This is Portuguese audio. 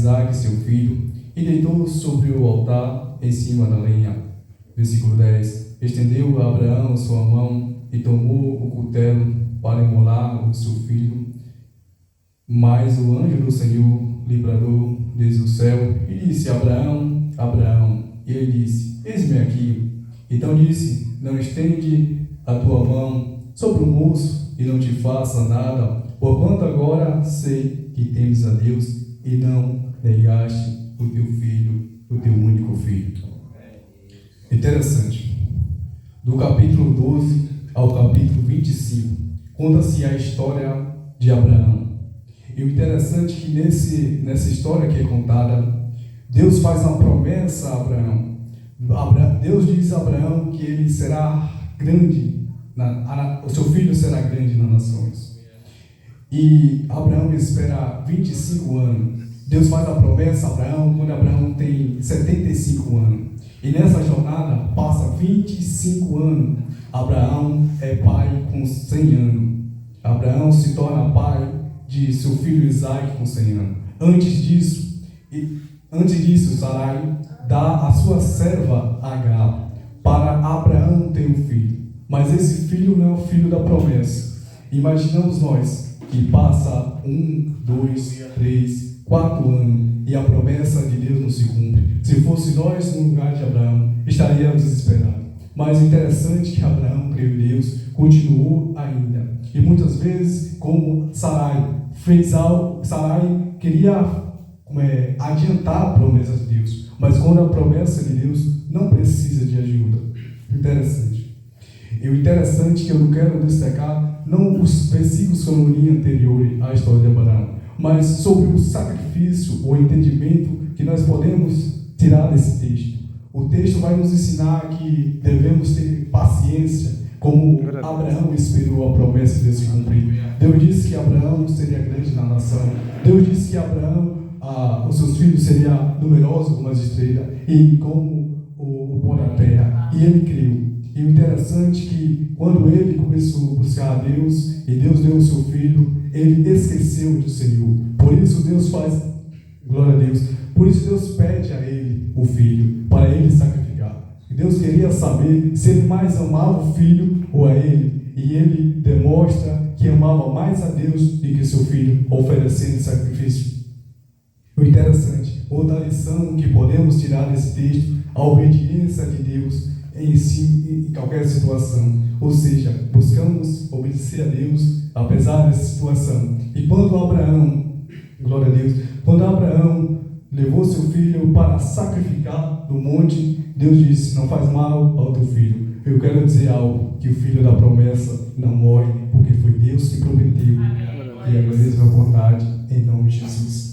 Isaque, seu filho, e deitou sobre o altar em cima da lenha. Versículo 10. Estendeu Abraão sua mão e tomou o cutelo para imolar o seu filho. Mas o anjo do Senhor lhe bradou desde o céu e disse: Abraão, Abraão. E ele disse: Eis-me aqui. Então disse: Não estende a tua mão sobre o moço e não te faça nada, porquanto agora sei que temes a Deus e não negaste o teu filho, o teu único filho. Interessante. Do capítulo 12 ao capítulo 25, conta-se a história de Abraão. E o interessante é que nessa história que é contada, Deus faz uma promessa a Abraão. Deus diz a Abraão que ele será grande, o seu filho será grande nas nações. E Abraão espera 25 anos. Deus faz a promessa a Abraão quando Abraão tem 75 anos. E nessa jornada passa 25 anos. Abraão é pai com 100 anos. Abraão se torna pai de seu filho Isaque com 100 anos. Antes disso, Sarai dá a sua serva Agar para Abraão ter um filho. Mas esse filho não é o filho da promessa. Imaginamos nós que passa 1, 2, 3, 4 anos e a promessa de Deus não se cumpre. Se fosse nós no lugar de Abraão, estaríamos desesperados. Mas o interessante é que Abraão creu em Deus, continuou ainda. E muitas vezes, como Sarai fez algo, Sarai queria adiantar a promessa de Deus. Mas quando a promessa de Deus não precisa de ajuda. Interessante. E o interessante que eu não quero destacar, não os versículos que eu não li anteriores à história de Abraão, mas sobre o sacrifício, o entendimento que nós podemos tirar desse texto. O texto vai nos ensinar que devemos ter paciência, como Abraão esperou a promessa de Deus se cumprir. Deus disse que Abraão seria grande na nação. Deus disse que Abraão, os seus filhos seriam numerosos como as estrelas e como o pó da terra. E ele creu. E o interessante é que quando ele começou a buscar a Deus e Deus deu o seu filho, ele esqueceu do Senhor. Por isso Deus faz, glória a Deus, por isso Deus pede a ele o filho, para ele sacrificar. E Deus queria saber se ele mais amava o filho ou a ele. E ele demonstra que amava mais a Deus do que seu filho, oferecendo sacrifício. O interessante, outra lição que podemos tirar desse texto, a obediência de Deus em qualquer situação. Ou seja, buscamos obedecer a Deus apesar dessa situação. E quando Abraão, glória a Deus, quando Abraão levou seu filho para sacrificar no monte, Deus disse: não faz mal ao teu filho. Eu quero dizer algo, que o filho da promessa não morre, porque foi Deus que prometeu. E a mesma vontade em nome de Jesus.